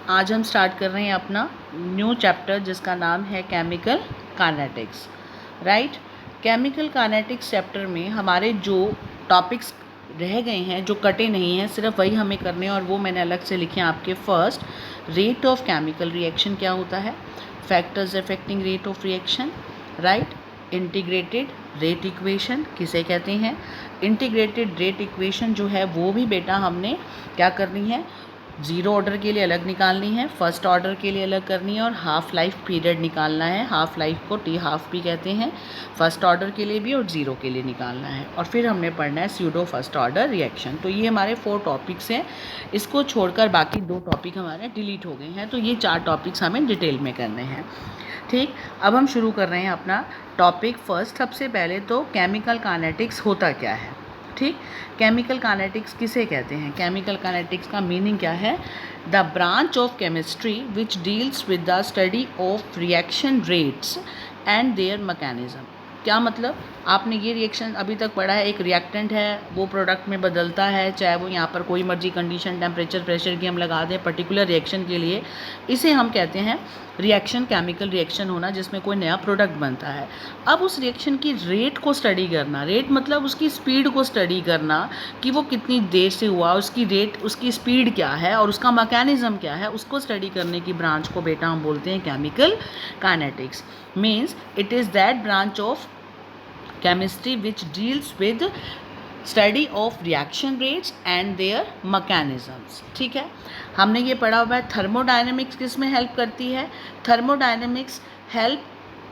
आज हम स्टार्ट कर रहे हैं अपना न्यू चैप्टर जिसका नाम है chemical kinetics. Right, chemical kinetics chapter में हमारे जो टॉपिक्स रह गए हैं, जो कटे नहीं हैं, सिर्फ वही हमें करने हैं और वो मैंने अलग से लिखे हैं आपके। First, rate of chemical reaction क्या होता है, factors affecting rate of reaction. Right, integrated rate equation किसे कहते हैं। इंटीग्रेटेड रेट इक्वेशन जो है वो भी बेटा हमने क्या करनी है, ज़ीरो ऑर्डर के लिए अलग निकालनी है, फर्स्ट ऑर्डर के लिए अलग करनी है और हाफ लाइफ पीरियड निकालना है। हाफ लाइफ को टी हाफ भी कहते हैं, फर्स्ट ऑर्डर के लिए भी और ज़ीरो के लिए निकालना है। और फिर हमने पढ़ना है स्यूडो फर्स्ट ऑर्डर रिएक्शन। तो ये हमारे 4 टॉपिक्स हैं, इसको छोड़कर बाकी 2 टॉपिक हमारे डिलीट हो गए हैं। तो ये 4 टॉपिक्स हमें डिटेल में करने हैं। ठीक, अब हम शुरू कर रहे हैं अपना टॉपिक। फर्स्ट, सबसे पहले तो केमिकल काइनेटिक्स होता क्या है। ठीक, केमिकल काइनेटिक्स किसे कहते हैं। केमिकल काइनेटिक्स का मीनिंग क्या है, the branch of chemistry which deals with the study of reaction rates and there mechanism. क्या मतलब, आपने ये रिएक्शन अभी तक पढ़ा है, एक रिएक्टेंट है वो प्रोडक्ट में बदलता है, चाहे वो यहाँ पर कोई मर्जी कंडीशन टेम्परेचर प्रेशर की हम लगा दें पर्टिकुलर रिएक्शन के लिए, इसे हम कहते हैं रिएक्शन, केमिकल रिएक्शन होना जिसमें कोई नया प्रोडक्ट बनता है। अब उस रिएक्शन की रेट को स्टडी करना, रेट मतलब उसकी स्पीड को स्टडी करना कि वो कितनी देर से हुआ, उसकी रेट, उसकी स्पीड क्या है और उसका मैकेनिज्म क्या है, उसको स्टडी करने की ब्रांच को बेटा हम बोलते हैं chemical kinetics. Means it is that branch of chemistry which deals with study of reaction rates and their mechanisms। ठीक है, हमने ये पढ़ा हुआ है। थर्मोडायनेमिक्स किस में हेल्प करती है, थर्मोडायनेमिक्स हेल्प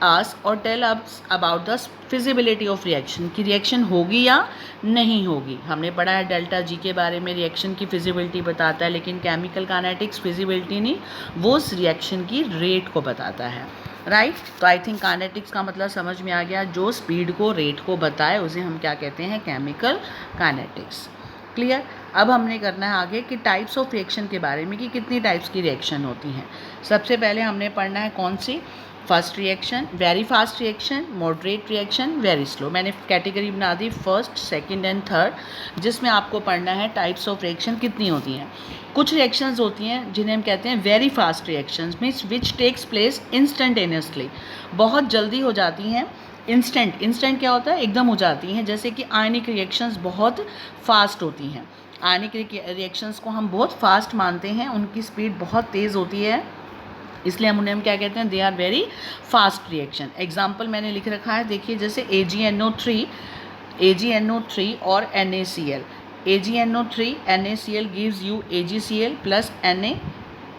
अस और tell us about the feasibility of reaction, की रिएक्शन होगी या नहीं होगी। हमने पढ़ा है डेल्टा जी के बारे में, रिएक्शन की फिजिबिलिटी बताता है, लेकिन केमिकल काइनेटिक्स फिजिबिलिटी नहीं, वो उस रिएक्शन की रेट को बताता है। राइट, तो आई थिंक काइनेटिक्स का मतलब समझ में आ गया, जो स्पीड को, रेट को बताए उसे हम क्या कहते हैं, केमिकल काइनेटिक्स। क्लियर। अब हमने करना है आगे कि टाइप्स ऑफ रिएक्शन के बारे में, कि कितनी टाइप्स की रिएक्शन होती हैं। सबसे पहले हमने पढ़ना है कौन सी, first reaction, very fast reaction, moderate reaction, very slow. मैंने कैटेगरी बना दी फर्स्ट, सेकंड एंड थर्ड, जिसमें आपको पढ़ना है टाइप्स ऑफ रिएक्शन कितनी होती हैं। कुछ रिएक्शंस होती हैं जिन्हें हम कहते हैं very fast reactions, means which takes place instantaneously, बहुत जल्दी हो जाती हैं। इंस्टेंट, इंस्टेंट क्या होता है, एकदम हो जाती हैं। जैसे कि आयनिक रिएक्शंस बहुत फास्ट होती हैं, आयनिक रिएक्शंस को हम बहुत फास्ट मानते हैं, उनकी स्पीड बहुत तेज़ होती है, इसलिए हम क्या कहते हैं, they are very fast reaction. Example मैंने लिख रखा है, देखिए जैसे AgNO3 और NaCl। AgNO3 NaCl gives you AgCl plus Na,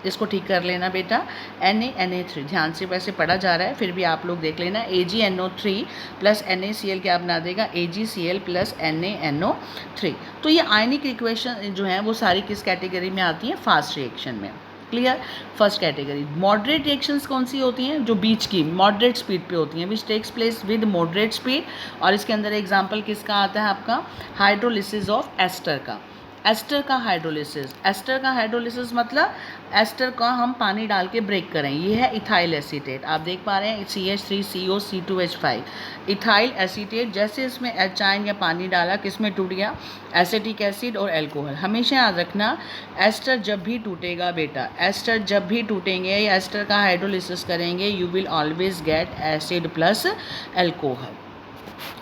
इसको ठीक कर लेना बेटा, Na3, ध्यान से वैसे पढ़ा जा रहा है फिर भी आप लोग देख लेना। AgNO3 प्लस NaCl क्या बना देगा, AgCl प्लस NaNO3। तो ये आयनिक रिएक्शन जो है वो सारी किस कैटेगरी में आती हैं, फास्ट रिएक्शन में। Clear, first category. Moderate reactions कौन सी होती हैं, जो बीच की मॉडरेट स्पीड पे होती हैं, which takes place with moderate speed. और इसके अंदर एग्जांपल किसका आता है आपका, हाइड्रोलिसिस ऑफ एस्टर का। एस्टर का हाइड्रोलिसिस, एस्टर का हाइड्रोलिसिस मतलब एस्टर का हम पानी डाल के ब्रेक करें, ये है इथाइल एसीटेट। आप देख पा रहे हैं CH3CO C2H5, इथाइल एसीटेट। जैसे इसमें एच आयन या पानी डाला, किसमें टूट गया, एसिटिक एसिड और एल्कोहल। हमेशा याद रखना, एस्टर जब भी टूटेगा बेटा, एस्टर जब भी टूटेंगे या एस्टर का हाइड्रोलिसिस करेंगे, you will always get acid plus alcohol.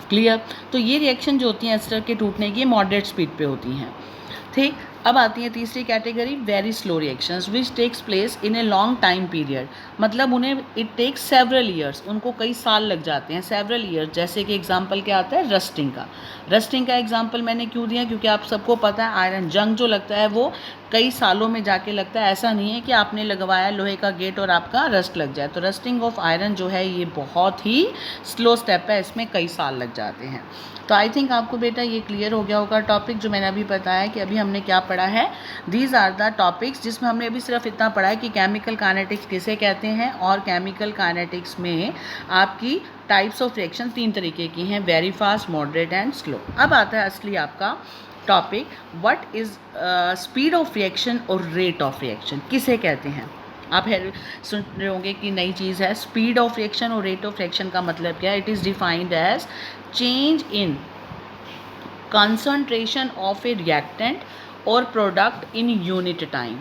Clear, तो ये रिएक्शन जो होती हैं एस्टर के टूटने की, मॉडरेट स्पीड पे होती हैं। ठीक, अब आती है तीसरी category, very slow reactions which takes place in a long time period, मतलब उन्हें इट टेक्स सेवरल ईयर्स, उनको कई साल लग जाते हैं, सेवरल ईयर्स। जैसे कि एग्जांपल क्या आता है, रस्टिंग का। रस्टिंग का एग्जांपल मैंने क्यों दिया, क्योंकि आप सबको पता है आयरन जंग जो लगता है वो कई सालों में जाके लगता है। ऐसा नहीं है कि आपने लगवाया लोहे का गेट और आपका रस्ट लग जाए। तो रस्टिंग ऑफ आयरन जो है ये बहुत ही स्लो स्टेप है, इसमें कई साल लग जाते हैं। तो आई थिंक आपको बेटा ये क्लियर हो गया होगा टॉपिक जो मैंने अभी बताया कि अभी हमने क्या पढ़ा है। दीज आर द टॉपिक्स जिसमें हमने अभी सिर्फ इतना पढ़ा है कि केमिकल काइनेटिक्स किसे कहते हैं, और केमिकल काइनेटिक्स में आपकी टाइप्स ऑफ रिएक्शन 3 तरीके की हैं, very fast, moderate and slow. अब आता है असली आपका topic, what is speed of reaction और रेट ऑफ रिएक्शन किसे कहते हैं। आप सुन रहे होंगे कि नई चीज़ है, स्पीड ऑफ रिएक्शन और रेट ऑफ रिएक्शन का मतलब क्या है। It is defined as change in concentration of a reactant or product in unit time।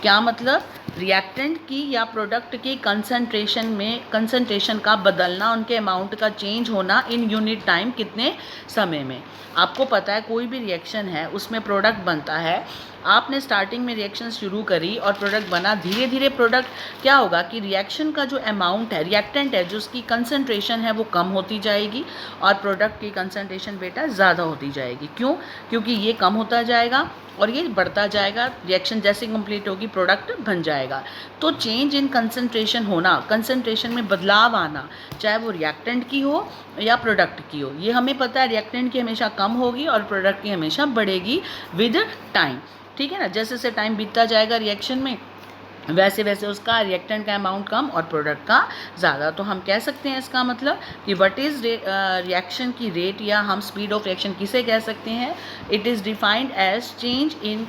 क्या मतलब? रिएक्टेंट की या प्रोडक्ट की कंसंट्रेशन का बदलना, उनके अमाउंट का चेंज होना इन यूनिट टाइम, कितने समय में। आपको पता है कोई भी रिएक्शन है उसमें प्रोडक्ट बनता है, आपने स्टार्टिंग में रिएक्शन शुरू करी और प्रोडक्ट बना, धीरे धीरे प्रोडक्ट क्या होगा कि रिएक्शन का जो अमाउंट है, रिएक्टेंट है जो उसकी कंसंट्रेशन है वो कम होती जाएगी और प्रोडक्ट की कंसंट्रेशन बेटा ज़्यादा होती जाएगी। क्यों? क्योंकि ये कम होता जाएगा और ये बढ़ता जाएगा, रिएक्शन जैसे कंप्लीट होगी प्रोडक्ट बन जाएगा। तो चेंज इन कंसंट्रेशन होना, कंसंट्रेशन में बदलाव आना, चाहे वो रिएक्टेंट की हो या प्रोडक्ट की हो, ये हमें पता है रिएक्टेंट की हमेशा कम होगी और प्रोडक्ट की हमेशा बढ़ेगी विद टाइम। ठीक है ना, जैसे जैसे टाइम बीतता जाएगा रिएक्शन में वैसे वैसे उसका रिएक्टेंट का अमाउंट कम और प्रोडक्ट का ज़्यादा। तो हम कह सकते हैं इसका मतलब कि व्हाट इज़ रिएक्शन की रेट या हम स्पीड ऑफ रिएक्शन किसे कह सकते हैं? It is defined as change in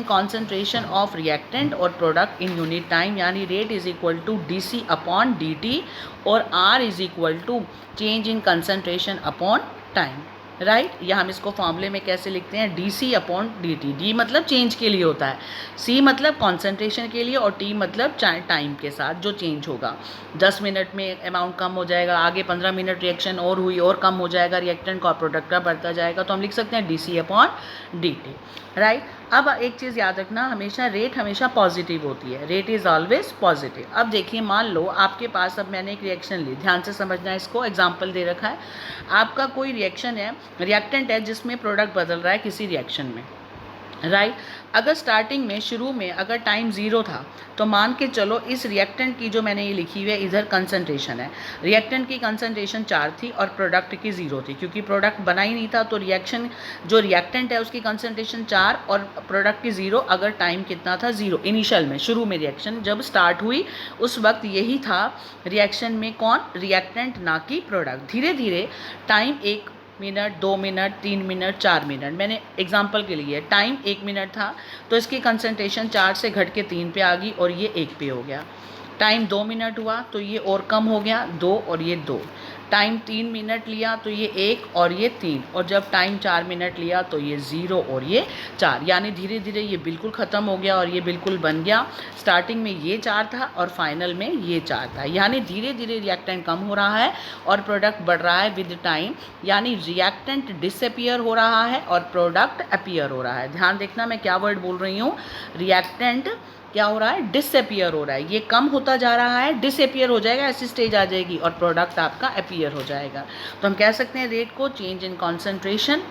concentration of reactant और प्रोडक्ट इन यूनिट टाइम, यानी rate is equal to D upon dt और R is equal to change in concentration upon time, right. या हम इसको फॉर्मूले में कैसे लिखते हैं? DC upon dt। D मतलब चेंज के लिए होता है, C मतलब कॉन्सेंट्रेशन के लिए और T मतलब टाइम के साथ जो चेंज होगा। 10 मिनट में अमाउंट कम हो जाएगा, आगे 15 मिनट रिएक्शन और हुई और कम हो जाएगा, रिएक्टेंट का प्रोडक्ट का बढ़ता जाएगा, तो हम लिख सकते हैं DC अपॉन dt, राइट। अब एक चीज़ याद रखना, हमेशा रेट हमेशा पॉजिटिव होती है, रेट इज़ ऑलवेज पॉजिटिव। अब देखिए, मान लो आपके पास, अब मैंने एक रिएक्शन ली, ध्यान से समझना, इसको एग्जांपल दे रखा है। आपका कोई रिएक्शन है, रिएक्टेंट है जिसमें प्रोडक्ट बदल रहा है किसी रिएक्शन में, राइट। अगर स्टार्टिंग में शुरू में अगर टाइम 0 था तो मान के चलो इस रिएक्टेंट की जो मैंने ये लिखी हुई है इधर कंसंट्रेशन है, रिएक्टेंट की कंसंट्रेशन 4 थी और प्रोडक्ट की 0 थी, क्योंकि प्रोडक्ट बना ही नहीं था। तो रिएक्शन जो रिएक्टेंट है उसकी कंसंट्रेशन 4 और प्रोडक्ट की 0, अगर टाइम कितना था? 0 इनिशियल में, शुरू में रिएक्शन जब स्टार्ट हुई उस वक्त यही था रिएक्शन में, कौन? रिएक्टेंट, ना कि प्रोडक्ट। धीरे धीरे time 1 minute, 2 minute, 3 minute, 4 minute, मैंने एग्जांपल के लिए टाइम 1 मिनट था तो इसकी कंसंट्रेशन 4 से घट के 3 पे आ गई और ये 1 पे हो गया। टाइम 2 मिनट हुआ तो ये और कम हो गया, 2 और ये 2। टाइम 3 मिनट लिया तो ये 1 और ये 3, और जब टाइम 4 मिनट लिया तो ये 0 और ये 4, यानी धीरे धीरे ये बिल्कुल ख़त्म हो गया और ये बिल्कुल बन गया। स्टार्टिंग में ये 4 था और फाइनल में ये 4 था, यानी धीरे धीरे रिएक्टेंट कम हो रहा है और प्रोडक्ट बढ़ रहा है विद टाइम, यानी रिएक्टेंट डिसअपियर हो रहा है और प्रोडक्ट अपीयर हो रहा है। ध्यान देखना मैं क्या वर्ड बोल रही हूँ, रिएक्टेंट क्या हो रहा है? डिसअपियर हो रहा है, ये कम होता जा रहा है, डिसअपियर हो जाएगा, ऐसी स्टेज आ जाएगी और प्रोडक्ट आपका अपीयर हो जाएगा। तो हम कह सकते हैं रेट को change in concentration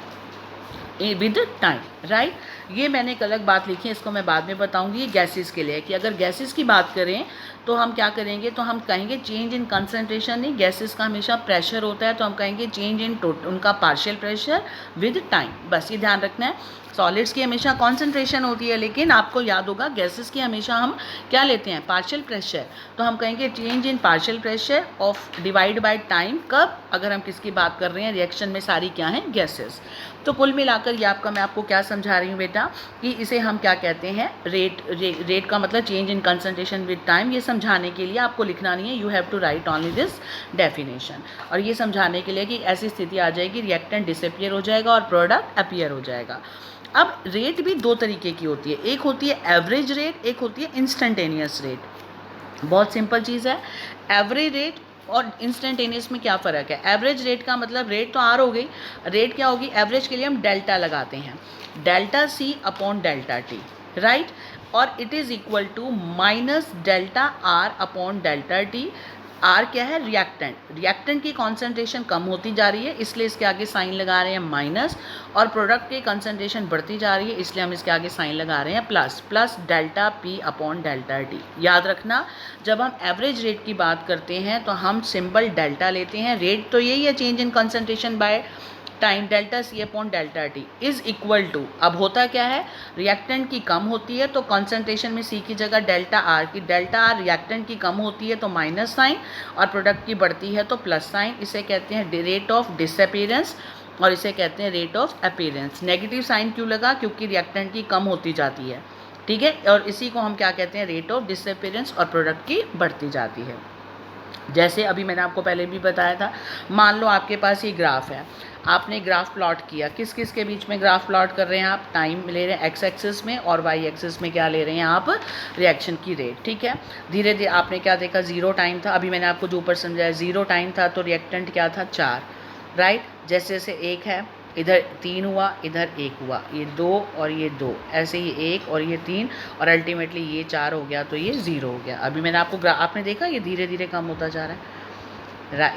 with time, right. ये मैंने एक अलग बात लिखी है, इसको मैं बाद में बताऊंगी। ये गैसेस के लिए कि अगर गैसेस की बात करें तो हम क्या करेंगे, तो हम कहेंगे चेंज इन कंसंट्रेशन नहीं, गैसेस का हमेशा प्रेशर होता है तो हम कहेंगे चेंज इन उनका पार्शियल प्रेशर विद टाइम, बस ये ध्यान रखना है। सॉलिड्स की हमेशा कॉन्सेंट्रेशन होती है, लेकिन आपको याद होगा गैसेस की हमेशा हम क्या लेते हैं? Partial pressure. तो हम कहेंगे change in partial pressure of divide by time, कब? अगर हम किसकी बात कर रहे हैं? रिएक्शन में सारी क्या हैं? गैसेस। तो कुल मिलाकर ये आपका, मैं आपको क्या समझा रही हूँ बेटा, कि इसे हम क्या कहते हैं? रेट का मतलब change in concentration with time. ये समझाने के लिए आपको लिखना नहीं है, you have to write only this definition. और ये समझाने के लिए कि ऐसी स्थिति आ जाएगी रिएक्टेंट डिसअपियर हो जाएगा और प्रोडक्ट अपीयर हो जाएगा। अब रेट भी दो तरीके की होती है, एक होती है एवरेज रेट, एक होती है इंस्टेंटेनियस रेट। बहुत सिंपल चीज़ है, एवरेज रेट और इंस्टेंटेनियस में क्या फ़र्क है? एवरेज रेट का मतलब रेट तो आर हो गई, रेट क्या होगी? एवरेज के लिए हम डेल्टा लगाते हैं, delta C upon delta T, right. और it is equal to minus delta R upon delta T. R क्या है? रिएक्टेंट, रिएक्टेंट की कॉन्सेंट्रेशन कम होती जा रही है इसलिए इसके आगे साइन लगा रहे हैं माइनस, और प्रोडक्ट की कंसंट्रेशन बढ़ती जा रही है इसलिए हम इसके आगे साइन लगा रहे हैं plus, plus delta P upon delta T. याद रखना, जब हम एवरेज रेट की बात करते हैं तो हम सिंबल डेल्टा लेते हैं, रेट तो यही है change in concentration by time, delta C upon delta T is equal to, अब होता क्या है? रिएक्टेंट की कम होती है तो कंसंट्रेशन में सी की जगह डेल्टा आर की, डेल्टा आर रिएक्टेंट की कम होती है तो माइनस साइन, और प्रोडक्ट की बढ़ती है तो प्लस साइन। इसे कहते हैं रेट ऑफ डिसअपीयरेंस और इसे कहते हैं rate of appearance. Negative sign क्यों लगा? क्योंकि रिएक्टेंट की कम होती जाती है, ठीक है, और इसी को हम क्या कहते हैं? रेट ऑफ डिसअपीयरेंस, और प्रोडक्ट की बढ़ती जाती है। जैसे अभी मैंने आपको पहले भी बताया था, मान लो आपके पास ये ग्राफ है, आपने ग्राफ प्लॉट किया, किस किस के बीच में ग्राफ प्लॉट कर रहे हैं आप, टाइम ले रहे हैं एक्स एक्सिस में और वाई एक्सिस में क्या ले रहे हैं आप, रिएक्शन की रेट। ठीक है, धीरे धीरे आपने क्या देखा, ज़ीरो टाइम था, अभी मैंने आपको जो ऊपर समझाया ज़ीरो टाइम था तो रिएक्टेंट क्या था, 4, राइट। जैसे जैसे एक है, इधर 3 हुआ, इधर 1 हुआ, ये 2 और ये 2, ऐसे ही 1 और ये 3 और अल्टीमेटली ये 4 हो गया तो ये 0 हो गया। अभी मैंने आपको आपने देखा ये धीरे धीरे कम होता जा रहा है,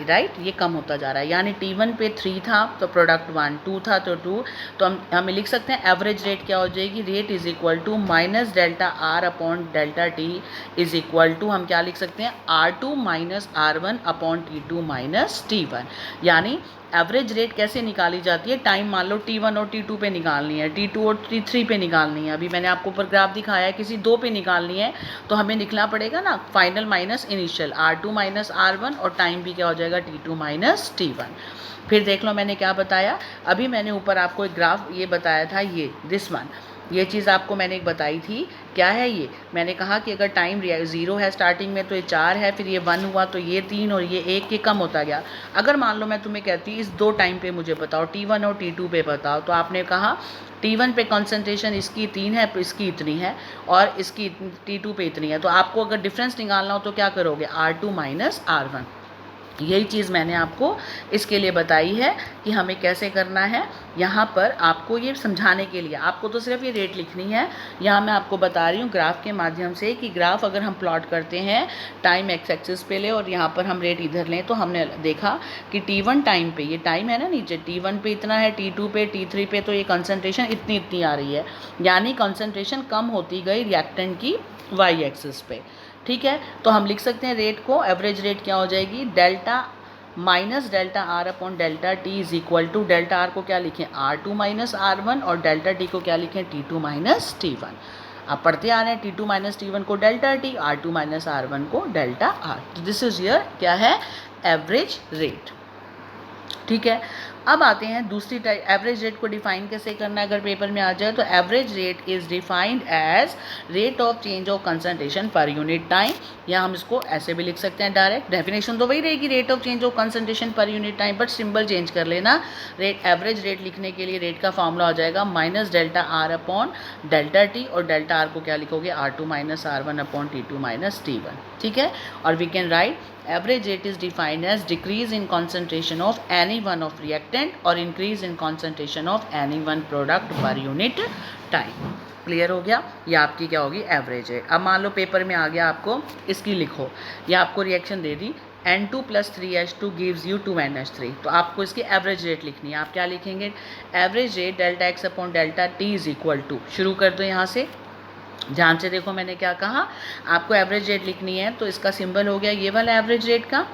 राइट, ये कम होता जा रहा है। यानी T1 पे 3 था तो प्रोडक्ट 1, 2 था तो 2, तो हमें लिख सकते हैं एवरेज रेट क्या हो जाएगी, rate is equal to minus delta R upon delta T is equal to, हम क्या लिख सकते हैं, R2 minus R1 upon T2 minus T1। यानी एवरेज रेट कैसे निकाली जाती है, टाइम मान लो T1 और T2 पे निकालनी है, T2 और T3 पे निकालनी है। अभी मैंने आपको ऊपर ग्राफ दिखाया है, किसी 2 पे निकालनी है तो हमें लिखना पड़ेगा ना final minus initial, R2 minus R1 और टाइम भी क्या हो जाएगा, T2 माइनस T1। फिर देख लो मैंने क्या बताया, अभी मैंने ऊपर आपको एक ग्राफ ये बताया था, ये दिस वन, ये चीज़ आपको मैंने एक बताई थी, क्या है ये, मैंने कहा कि अगर टाइम 0 है स्टार्टिंग में तो ये 4 है, फिर ये 1 हुआ तो ये 3 और ये 1 के कम होता गया। अगर मान लो मैं तुम्हें कहती इस 2 टाइम पे मुझे बताओ, T1 और T2 पे बताओ, तो आपने कहा T1 पे कंसंट्रेशन इसकी 3 है, इसकी इतनी है और इसकी T2 पे इतनी है, तो आपको अगर डिफरेंस निकालना हो तो क्या करोगे, R2 माइनस R1। यही चीज़ मैंने आपको इसके लिए बताई है कि हमें कैसे करना है। यहाँ पर आपको ये समझाने के लिए, आपको तो सिर्फ ये रेट लिखनी है। यहाँ मैं आपको बता रही हूँ ग्राफ के माध्यम से कि ग्राफ अगर हम प्लॉट करते हैं टाइम एक्स एक्सिस पे ले और यहाँ पर हम रेट इधर लें, तो हमने देखा कि T1 टाइम पे, ये टाइम है ना नीचे, T1 पे इतना है, T2 पे, T3 पे तो ये कंसनट्रेशन इतनी आ रही है, यानी कंसनट्रेशन कम होती गई रिएक्टेंट की वाई एक्सिस पे। ठीक है, तो हम लिख सकते हैं रेट को, एवरेज रेट क्या हो जाएगी, delta minus delta R upon delta T is equal to, delta R को क्या लिखें, R2 माइनस R1 और डेल्टा टी को क्या लिखें, T2 माइनस T1। आप पढ़ते आ रहे हैं T2 माइनस T1 को delta T, R2 minus R1 को डेल्टा आर। तो दिस इज योर क्या है, एवरेज रेट। ठीक है, अब आते हैं दूसरी टाइप, एवरेज रेट को डिफाइन कैसे करना है अगर पेपर में आ जाए तो, average rate is defined as rate of change of concentration per unit time, या हम इसको ऐसे भी लिख सकते हैं डायरेक्ट, डेफिनेशन तो वही रहेगी rate of change of concentration per unit time, but symbol change कर लेना। रेट, एवरेज रेट लिखने के लिए रेट का फॉर्मूला हो जाएगा minus delta R upon delta T, और डेल्टा आर को क्या लिखोगे, R2 minus R1 upon T2 minus T1। ठीक है, और we can write average rate is defined as decrease in concentration of any one of reactant or increase in concentration of any one product per unit time। Clear हो गया, ये आपकी क्या होगी, average है। अब मान लो पेपर में आ गया आपको, इसकी लिखो, ये आपको reaction they the N2 + 3H2 gives you 2-3, तो आपको इसकी एवरेज रेट लिखनी है। आप क्या लिखेंगे, average rate delta X upon delta T is equal to, शुरू कर दो यहाँ से, ध्यान से देखो मैंने क्या कहा, आपको एवरेज रेट लिखनी है तो इसका सिंबल हो गया ये वाला एवरेज रेट का।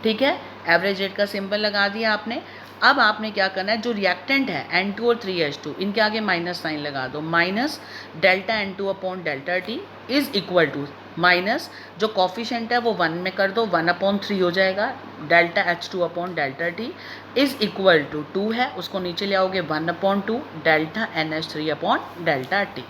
ठीक है, एवरेज रेट का सिंबल लगा दिया आपने। अब आपने क्या करना है, जो रिएक्टेंट है N2 और 3H2, इनके आगे माइनस साइन लगा दो, minus delta N2 upon delta T is equal to, minus जो कॉफिशेंट है वो 1 में कर दो, 1/3 हो जाएगा, delta H2 upon delta T is equal to 2 है, उसको नीचे ले आओगे 1/2 delta NH3 upon delta T.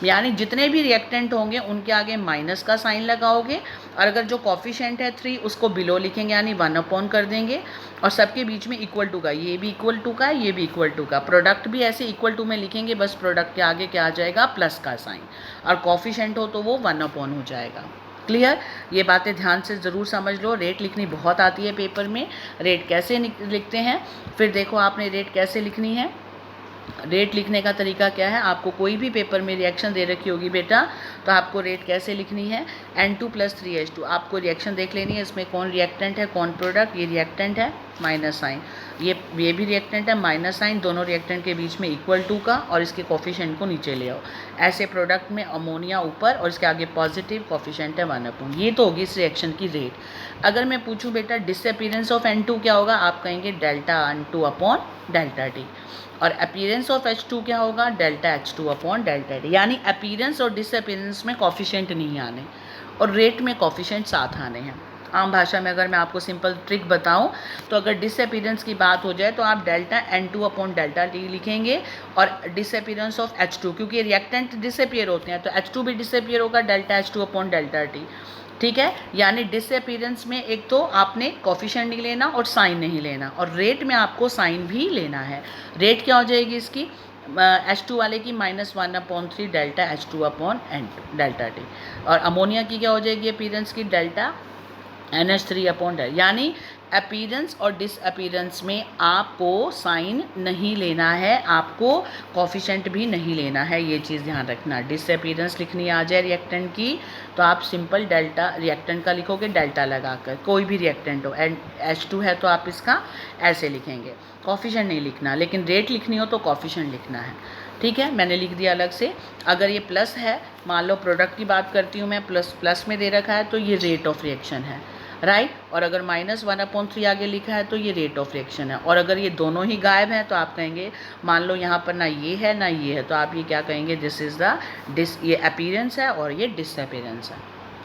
यानी जितने भी रिएक्टेंट होंगे उनके आगे माइनस का साइन लगाओगे, और अगर जो कॉफिशेंट है 3 उसको बिलो लिखेंगे, यानी 1 कर देंगे, और सबके बीच में इक्वल टू का, ये भी इक्वल टू का है, ये भी इक्वल टू का, प्रोडक्ट भी ऐसे इक्वल टू में लिखेंगे, बस प्रोडक्ट के आगे क्या आ जाएगा, प्लस का साइन, और कॉफिशेंट हो तो वो 1 हो जाएगा। क्लियर, ये बातें ध्यान से ज़रूर समझ लो, रेट लिखनी बहुत आती है पेपर में। रेट कैसे लिखते हैं, फिर देखो आपने रेट कैसे लिखनी है। रेट लिखने का तरीका क्या है, आपको कोई भी पेपर में रिएक्शन दे रखी होगी बेटा, तो आपको रेट कैसे लिखनी है, N2 + 3H2, आपको रिएक्शन देख लेनी है, इसमें कौन रिएक्टेंट है कौन प्रोडक्ट, ये रिएक्टेंट है माइनस साइन, ये भी रिएक्टेंट है माइनस साइन, दोनों रिएक्टेंट के बीच में इक्वल टू का, और इसके कॉफिशेंट को नीचे ले आओ, ऐसे प्रोडक्ट में अमोनिया ऊपर और इसके आगे पॉजिटिव, कॉफिशेंट है 1/, ये तो होगी इस रिएक्शन की रेट। अगर मैं पूछूं बेटा डिसअपीयरेंस ऑफ N2 क्या होगा, आप कहेंगे delta N2 upon delta T, और अपीयरेंस ऑफ H2 क्या होगा, delta H2 upon delta T. यानी अपीयरेंस और डिसअपीयरेंस में कॉफिशेंट नहीं आने और रेट में कॉफिशेंट साथ आने हैं। आम भाषा में अगर मैं आपको सिंपल ट्रिक बताऊं तो अगर डिसअपीयरेंस की बात हो जाए तो आप delta N2 upon delta T लिखेंगे और डिसअपीयरेंस ऑफ H2, क्योंकि रिएक्टेंट डिसअपीयर होते हैं तो H2 भी डिसअपीयर होगा delta H2 upon delta T. ठीक है, यानी डिसअपीयरेंस में एक तो आपने कोफिशिएंट नहीं लेना और साइन नहीं लेना, और रेट में आपको साइन भी लेना है। रेट क्या हो जाएगी इसकी, H2 वाले की -1/3 delta H2 upon delta T, और अमोनिया की क्या हो जाएगी अपीयरेंस की, डेल्टा NH3 अपॉन डेल्टा। यानी अपीयरेंस और डिसअपीयरेंस में आपको साइन नहीं लेना है, आपको कोफिशिएंट भी नहीं लेना है, ये चीज़ ध्यान रखना। डिसअपीयरेंस लिखनी आ जाए रिएक्टेंट की तो आप सिंपल डेल्टा रिएक्टेंट का लिखोगे डेल्टा लगाकर, कोई भी रिएक्टेंट हो, H2 है तो आप इसका ऐसे लिखेंगे, कोफिशिएंट नहीं लिखना, लेकिन रेट लिखनी हो तो कोफिशिएंट लिखना है। ठीक है, मैंने लिख दिया अलग से। अगर ये प्लस है, मान लो प्रोडक्ट की बात करती हूँ मैं, प्लस में दे रखा है तो ये रेट ऑफ रिएक्शन है, राइट। और अगर -1/3 आगे लिखा है तो ये रेट ऑफ रिएक्शन है। और अगर ये दोनों ही गायब हैं तो आप कहेंगे, मान लो यहाँ पर ना ये है ना ये है, तो आप ये क्या कहेंगे, दिस इज़ द ये अपीयरेंस है और ये डिसअपीयरेंस है।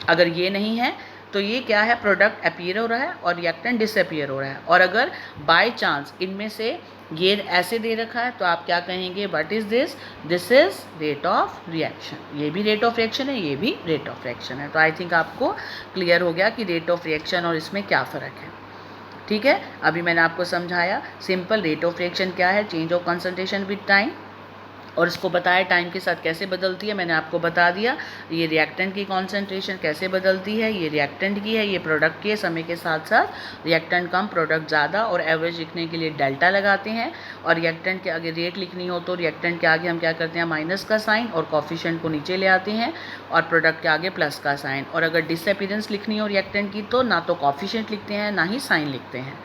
अगर ये नहीं है तो ये क्या है, प्रोडक्ट अपीयर हो रहा है और रिएक्टेंट डिसअपीयर हो रहा है। और अगर बाय चांस इनमें से ये ऐसे दे रखा है तो आप क्या कहेंगे, what is this, this is rate of reaction. ये भी रेट ऑफ रिएक्शन है, ये भी रेट ऑफ रिएक्शन है। तो आई थिंक आपको क्लियर हो गया कि रेट ऑफ रिएक्शन और इसमें क्या फ़र्क है। ठीक है, अभी मैंने आपको समझाया सिंपल रेट ऑफ रिएक्शन क्या है, change of concentration with time, और इसको बताया टाइम के साथ कैसे बदलती है, मैंने आपको बता दिया। ये रिएक्टेंट की कॉन्सेंट्रेशन कैसे बदलती है, ये रिएक्टेंट की है, ये प्रोडक्ट की है। समय के साथ साथ रिएक्टेंट कम प्रोडक्ट ज़्यादा, और एवरेज लिखने के लिए डेल्टा लगाते हैं। और रिएक्टेंट के आगे रेट लिखनी हो तो रिएक्टेंट के आगे हम क्या करते हैं, माइनस का साइन, और कोफिशिएंट को नीचे ले आते हैं, और प्रोडक्ट के आगे प्लस का साइन। और अगर डिसअपीयरेंस लिखनी हो रिएक्टेंट की तो ना तो कोफिशिएंट लिखते हैं ना ही साइन लिखते हैं।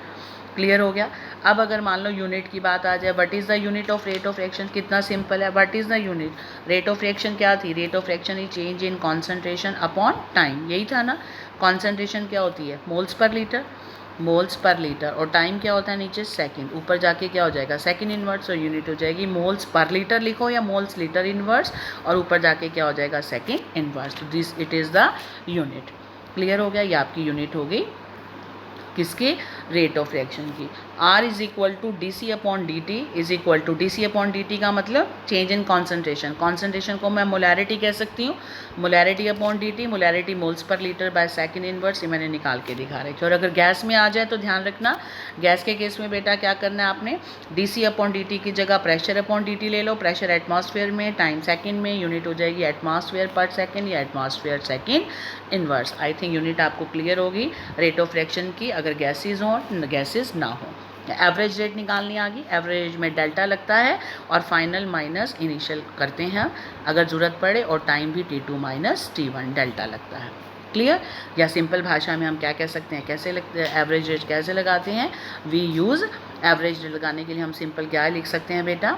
क्लियर हो गया। अब अगर मान लो यूनिट की बात आ जाए, what is the unit of rate of reaction, कितना सिंपल है, what is the unit rate of reaction क्या थी, rate of reaction is change in concentration upon time, यही था ना। कॉन्सेंट्रेशन क्या होती है, moles per litre, moles per litre, और टाइम क्या होता है नीचे सेकंड, ऊपर जाके क्या हो जाएगा सेकंड इनवर्स, और यूनिट हो जाएगी मोल्स पर लीटर लिखो या मोल्स लीटर इनवर्स, और ऊपर जाके क्या हो जाएगा second inverse. This it is the unit. Clear हो गया, ये आपकी यूनिट हो गई किसकी, रेट ऑफ रिएक्शन की। R is equal to D C upon D T, is equal to D C upon D T का मतलब चेंज इन कॉन्सेंट्रेशन। कॉन्सेंट्रेशन को मैं मोलैरिटी कह सकती हूँ, molarity upon D T, molarity moles per litre by second inverse, ये मैंने निकाल के दिखा रखी। और अगर गैस में आ जाए तो ध्यान रखना, गैस के केस में बेटा क्या करना है आपने, D C upon D T की जगह प्रेशर अपॉन डी टी ले लो, प्रेशर एटमॉस्फेयर में, टाइम सेकेंड में, यूनिट हो जाएगी एटमॉस्फेयर पर सेकेंड या atmosphere second inverse. I think unit आपको क्लियर होगी रेट ऑफ रिएक्शन की, अगर गैसेज हो गैसेज ना हो। एवरेज रेट निकालनी आ गई, एवरेज में डेल्टा लगता है और फाइनल माइनस इनिशियल करते हैं अगर ज़रूरत पड़े, और टाइम भी T2 माइनस T1 डेल्टा लगता है। क्लियर, या सिंपल भाषा में हम क्या कह सकते हैं, कैसे लगते हैं एवरेज रेट कैसे लगाते हैं, वी यूज़ एवरेज रेट लगाने के लिए हम सिंपल क्या लिख सकते हैं बेटा,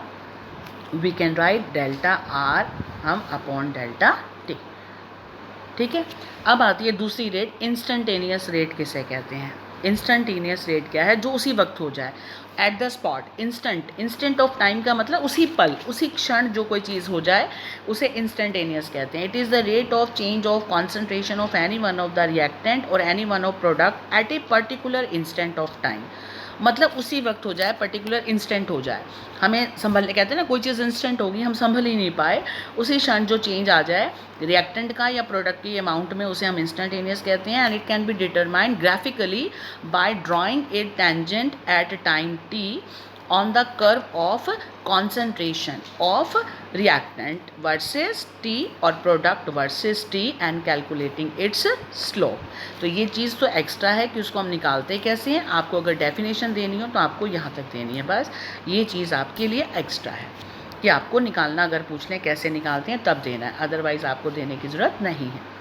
we can write delta R हम अपॉन डेल्टा T। ठीक है, अब आती है दूसरी रेट, इंस्टेंटेनियस रेट किसे कहते हैं। इंस्टेंटेनियस रेट क्या है, जो उसी वक्त हो जाए, at the spot, instant of time का मतलब उसी पल उसी क्षण जो कोई चीज़ हो जाए उसे इंस्टेंटेनियस कहते हैं। It is the rate of change of concentration of any one of the reactant और any one of product at a particular instant of time, मतलब उसी वक्त हो जाए, पर्टिकुलर इंस्टेंट हो जाए। हमें संभलने कहते हैं ना, कोई चीज़ इंस्टेंट होगी हम संभल ही नहीं पाए, उसी क्षण जो चेंज आ जाए रिएक्टेंट का या प्रोडक्ट की अमाउंट में, उसे हम इंस्टेंटेनियस कहते हैं। And it can be determined graphically by drawing a tangent at time t on the curve of concentration of reactant versus T और product versus T and calculating its slope। तो ये चीज़ तो extra है कि उसको हम निकालते कैसे हैं, आपको अगर डेफिनेशन देनी हो तो आपको यहाँ तक देनी है, बस ये चीज़ आपके लिए एक्स्ट्रा है कि आपको निकालना, अगर पूछ लें कैसे निकालते हैं तब देना है, अदरवाइज़ आपको देने की ज़रूरत नहीं है।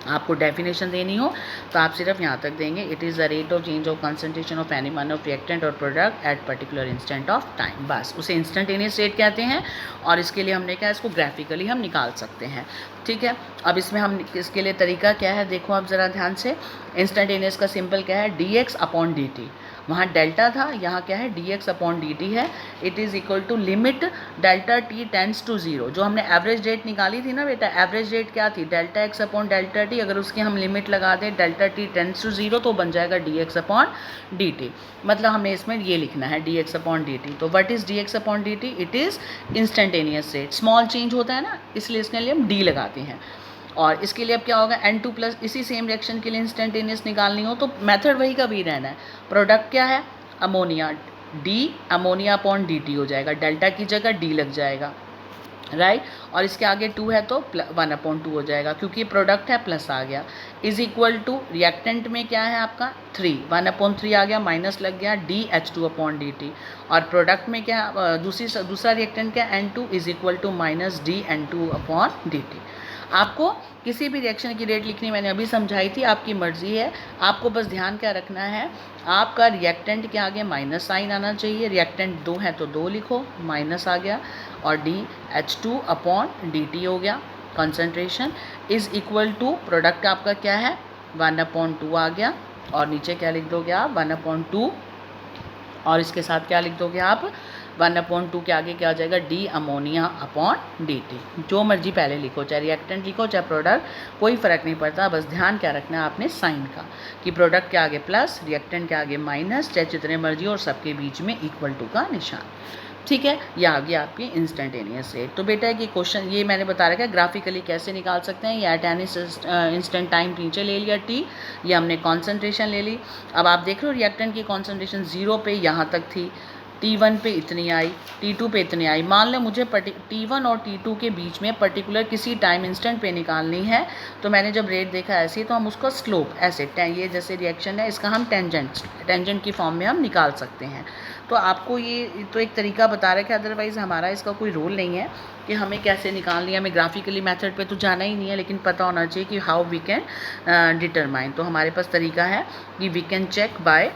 आपको डेफिनेशन देनी हो तो आप सिर्फ यहाँ तक देंगे, it is the rate of change of concentration of any one of reactant और product at particular instant of time, बस उसे इंस्टेंटेनियस रेट कहते हैं। और इसके लिए हमने क्या, इसको ग्राफिकली हम निकाल सकते हैं। ठीक है, अब इसमें हम इसके लिए तरीका क्या है, देखो आप ज़रा ध्यान से। इंस्टेंटेनियस का सिंपल क्या है, dx अपॉन dt, वहाँ डेल्टा था, यहाँ क्या है dx अपॉन dt है। It is equal to limit delta t tends to 0। जो हमने एवरेज रेट निकाली थी ना बेटा, एवरेज रेट क्या थी, delta x upon delta t। अगर उसकी हम लिमिट लगा दें डेल्टा t टेंड्स टू 0 तो बन जाएगा dx अपॉन dt। मतलब हमें इसमें ये लिखना है dx अपॉन dt। तो what is dx upon dt? It is instantaneous rate. Small change होता है ना, इसलिए इसके लिए हम d लगाते हैं। और इसके लिए अब क्या होगा, N2 प्लस, इसी सेम रिएक्शन के लिए इंस्टेंटेनियस निकालनी हो तो मेथड वही का वही रहना है। प्रोडक्ट क्या है, ammonia, D ammonia upon dt हो जाएगा, डेल्टा की जगह d लग जाएगा, राइट। और इसके आगे 2 है तो 1/2 हो जाएगा, क्योंकि प्रोडक्ट है प्लस आ गया। इज इक्वल टू रिएक्टेंट में क्या है आपका 3, 1/3 आ गया, माइनस लग गया DH2 अपॉन dt। और प्रोडक्ट में क्या दूसरा रिएक्टेंट क्या, N2 is equal to minus DN2 upon dt। आपको किसी भी रिएक्शन की रेट लिखनी मैंने अभी समझाई थी, आपकी मर्जी है। आपको बस ध्यान क्या रखना है, आपका रिएक्टेंट के आगे माइनस साइन आना चाहिए। रिएक्टेंट 2 है तो 2 लिखो, माइनस आ गया, और DH2 अपॉन dt हो गया। Concentration is equal to product आपका क्या है 1/2 आ गया, और नीचे क्या लिख दोगे आप 1/2, और इसके साथ क्या लिख दोगे आप 1/2 के आगे क्या आ जाएगा डी अमोनिया अपॉन dt। जो मर्जी पहले लिखो, चाहे रिएक्टेंट लिखो चाहे प्रोडक्ट, कोई फ़र्क नहीं पड़ता। बस ध्यान क्या रखना है आपने साइन का, कि प्रोडक्ट के आगे प्लस, रिएक्टेंट के आगे माइनस, चाहे जितने मर्जी और सबके बीच में इक्वल टू का निशान। ठीक है, ये आ गया आपकी इंस्टेंटेनियस रेट। तो बेटा कि क्वेश्चन ये मैंने बता रखा है ग्राफिकली कैसे निकाल सकते हैं। ये एट एनी इंस्टेंट टाइम नीचे ले लिया T, ये हमने कॉन्सेंट्रेशन ले ली। अब आप देख रहे हो रिएक्टेंट की कॉन्सेंट्रेशन 0 पे यहाँ तक थी, T1 पे इतनी आई, T2 पे इतनी आई। मान लें मुझे T1 और T2 के बीच में पर्टिकुलर किसी टाइम इंस्टेंट पे निकालनी है, तो मैंने जब रेट देखा ऐसे, तो हम उसका स्लोप ऐसे, ये जैसे रिएक्शन है इसका हम टेंजेंट की फॉर्म में हम निकाल सकते हैं। तो आपको ये तो एक तरीका बता रहा है, अदरवाइज़ हमारा इसका कोई रोल नहीं है कि हमें कैसे निकालनी है। हमें ग्राफिकली मेथड पे तो जाना ही नहीं है, लेकिन पता होना चाहिए कि हाउ वी कैन डिटरमाइन। तो हमारे पास तरीका है कि वी कैन चेक बाय,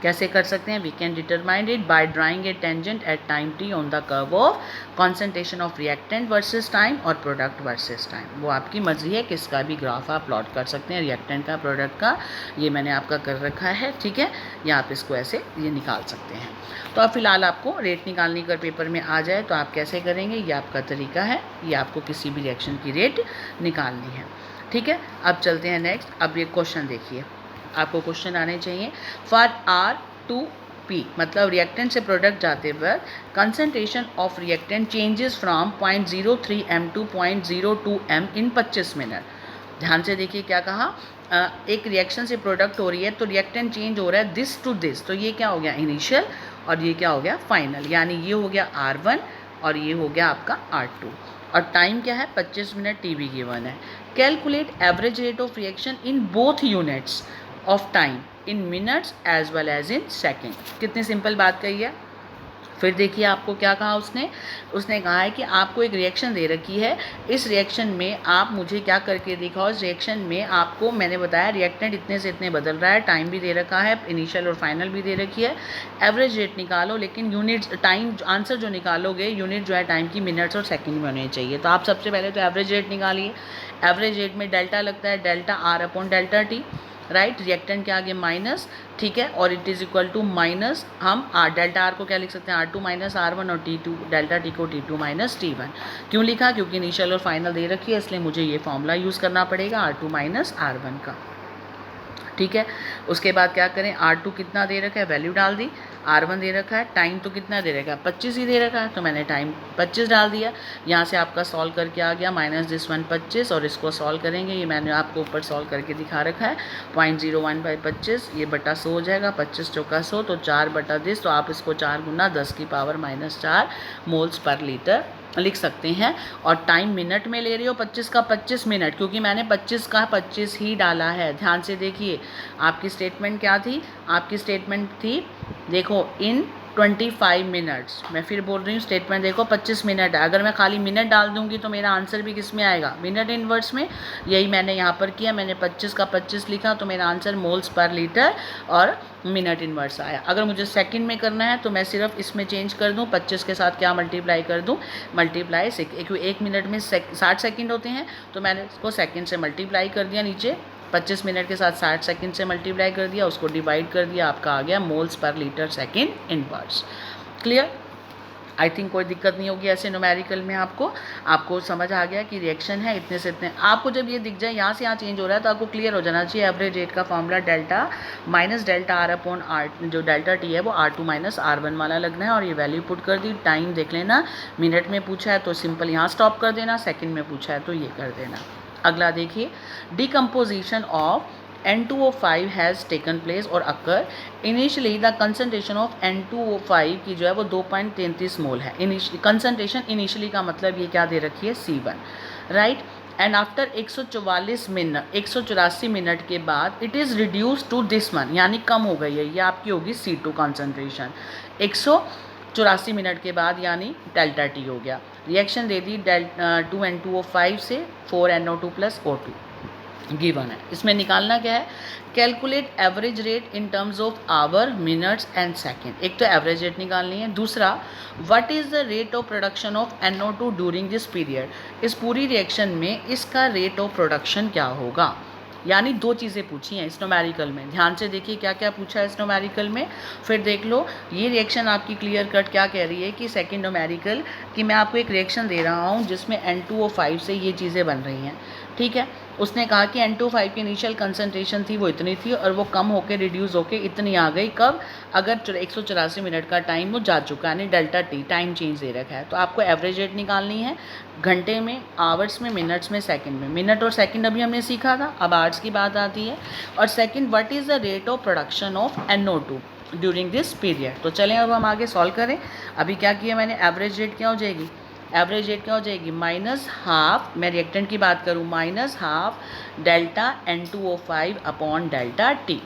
कैसे कर सकते हैं, we can determine it by drawing a tangent at time t on the curve of concentration of reactant versus time और प्रोडक्ट वर्सेस टाइम। वो आपकी मर्जी है, किसका भी ग्राफ आप प्लॉट कर सकते हैं, रिएक्टेंट का, प्रोडक्ट का। ये मैंने आपका कर रखा है, ठीक है, या आप इसको ऐसे ये निकाल सकते हैं। तो अब फिलहाल आपको रेट निकालनी कर पेपर में आ जाए तो आप कैसे करेंगे, ये आपका तरीका है, ये आपको किसी भी रिएक्शन की रेट निकालनी है। ठीक है, अब चलते हैं नेक्स्ट। अब ये क्वेश्चन देखिए, आपको क्वेश्चन आने चाहिए। फॉर R2P, मतलब रिएक्टेंट से प्रोडक्ट जाते वक्त concentration of reactant changes from 0.03 m to 0.02 m in 25 minute. ध्यान से देखिए क्या कहा, एक रिएक्शन से प्रोडक्ट हो रही है तो रिएक्टेंट चेंज हो रहा है दिस टू दिस। तो ये क्या हो गया इनिशियल, और ये क्या हो गया फाइनल, यानी ये हो गया R1 और ये हो गया आपका R2। और टाइम क्या है 25 मिनट, टी बी गिवन है। Calculate average rate of reaction in both units of time in minutes as well as in second. कितनी सिंपल बात कही है। फिर देखिए आपको क्या कहा उसने कहा है कि आपको एक रिएक्शन दे रखी है, इस रिएक्शन में आप मुझे क्या करके दिखाओ। इस रिएक्शन में आपको मैंने बताया रिएक्टेंट इतने से इतने बदल रहा है, टाइम भी दे रखा है, इनिशियल और फाइनल भी दे रखी है। एवरेज रेट निकालो, लेकिन यूनिट्स टाइम आंसर जो निकालोगे यूनिट जो है टाइम की मिनट्स और सेकेंड में होने चाहिए। तो आप सबसे पहले तो एवरेज रेट निकालिए। एवरेज रेट में डेल्टा लगता है, delta R upon delta T, right. Reactant के आगे माइनस, ठीक है, और it is equal to minus, हम डेल्टा आर को क्या लिख सकते हैं R2 माइनस R1, और T2 डेल्टा T को T2 माइनस T1। क्यों लिखा, क्योंकि इनिशियल और फाइनल दे रखी है, इसलिए मुझे ये फॉर्मूला यूज़ करना पड़ेगा R2 माइनस R1 का। ठीक है, उसके बाद क्या करें, R2 कितना दे रखा है, वैल्यू डाल दी। R1 दे रखा है, टाइम तो कितना दे रखा है 25 ही दे रखा है, तो मैंने टाइम 25 डाल दिया। यहाँ से आपका सॉल्व करके आ गया माइनस दिस 1 25, और इसको सॉल्व करेंगे, ये मैंने आपको ऊपर सॉल्व करके दिखा रखा है। 0.01/25 ये बटा 100 हो जाएगा, 25 चौका 100, तो 4 बटा 10, तो आप इसको 4 गुना 10 की पावर -4 मोल्स पर लीटर लिख सकते हैं। और टाइम मिनट में ले रही हो 25 का 25 मिनट, क्योंकि मैंने 25 का 25 ही डाला है। ध्यान से देखिए, आपकी स्टेटमेंट क्या थी, आपकी स्टेटमेंट थी देखो इन 25 मिनट्स। मैं फिर बोल रही हूँ, स्टेटमेंट देखो 25 मिनट है। अगर मैं खाली मिनट डाल दूंगी तो मेरा आंसर भी किस में आएगा, मिनट इनवर्स में। यही मैंने यहाँ पर किया, मैंने 25 का 25 लिखा, तो मेरा आंसर मोल्स पर लीटर और मिनट इनवर्स आया। अगर मुझे सेकंड में करना है तो मैं सिर्फ इसमें चेंज कर दूँ, 25 के साथ क्या मल्टीप्लाई कर दूँ, मल्टीप्लाई एक मिनट में 60 सेकेंड होते हैं, तो मैंने इसको सेकेंड से मल्टीप्लाई कर दिया नीचे 25 मिनट के साथ 60 सेकंड से मल्टीप्लाई कर दिया, उसको डिवाइड कर दिया, आपका आ गया moles per litre second inverse. Clear? I think कोई दिक्कत नहीं होगी ऐसे न्यूमेरिकल में। आपको समझ आ गया कि रिएक्शन है इतने से इतने। आपको जब ये दिख जाए यहाँ से यहाँ चेंज हो रहा है तो आपको क्लियर हो जाना चाहिए एवरेज रेट का formula delta minus delta R upon R, जो डेल्टा टी है वो R2 माइनस R1 वाला लगना है। और ये वैल्यू पुट कर दी। टाइम देख लेना, मिनट में पूछा है तो सिंपल यहाँ स्टॉप कर देना, सेकेंड में पूछा है तो ये कर देना। अगला देखिए, decomposition of N2O5 has taken place और occur initially the concentration of N2O5 की जो है वो 2.33 मोल है। कंसनट्रेशन इनिशियली का मतलब ये क्या दे रखी है, C1, right. And after 184 minute के बाद it is reduce to this one, यानी कम हो गई है, ये आपकी होगी C2 कॉन्सेंट्रेशन 184 मिनट के बाद, यानी डेल्टा टी हो गया। रिएक्शन दे दी 2N2O5 से 4NO2 प्लस O2 गिवन है। इसमें निकालना क्या है, calculate average rate in terms of hour, minutes and second. एक तो एवरेज रेट निकालनी है, दूसरा what is the rate of production of NO2 during this period. इस पूरी रिएक्शन में इसका रेट ऑफ प्रोडक्शन क्या होगा, यानी दो चीज़ें पूछी हैं इस न्यूमेरिकल में। ध्यान से देखिए क्या क्या पूछा है इस न्यूमेरिकल में, फिर देख लो। ये रिएक्शन आपकी क्लियर कट क्या कह रही है कि सेकंड न्यूमेरिकल कि मैं आपको एक रिएक्शन दे रहा हूँ जिसमें N2O5 से ये चीज़ें बन रही हैं, ठीक है। उसने कहा कि N2O5 की इनिशियल कंसनट्रेशन थी वो इतनी थी और वो कम होकर रिड्यूस होकर इतनी आ गई, कब, अगर 184 मिनट का टाइम वो जा चुका है, यानी डेल्टा टी टाइम चेंज दे रखा है। तो आपको एवरेज रेट निकालनी है, घंटे में, आवर्स में, मिनट्स में, सेकंड में। मिनट और सेकंड अभी हमने सीखा था, अब आवर्स की बात आती है। और second, what is the rate of production of NO2 during this period. तो चलें अब हम आगे सॉल्व करें। अभी क्या किया मैंने, एवरेज रेट क्या हो जाएगी, एवरेज रेट क्या हो जाएगी, माइनस हाफ, मैं रिएक्टेंट की बात करूँ, minus half delta N2O5 upon delta T,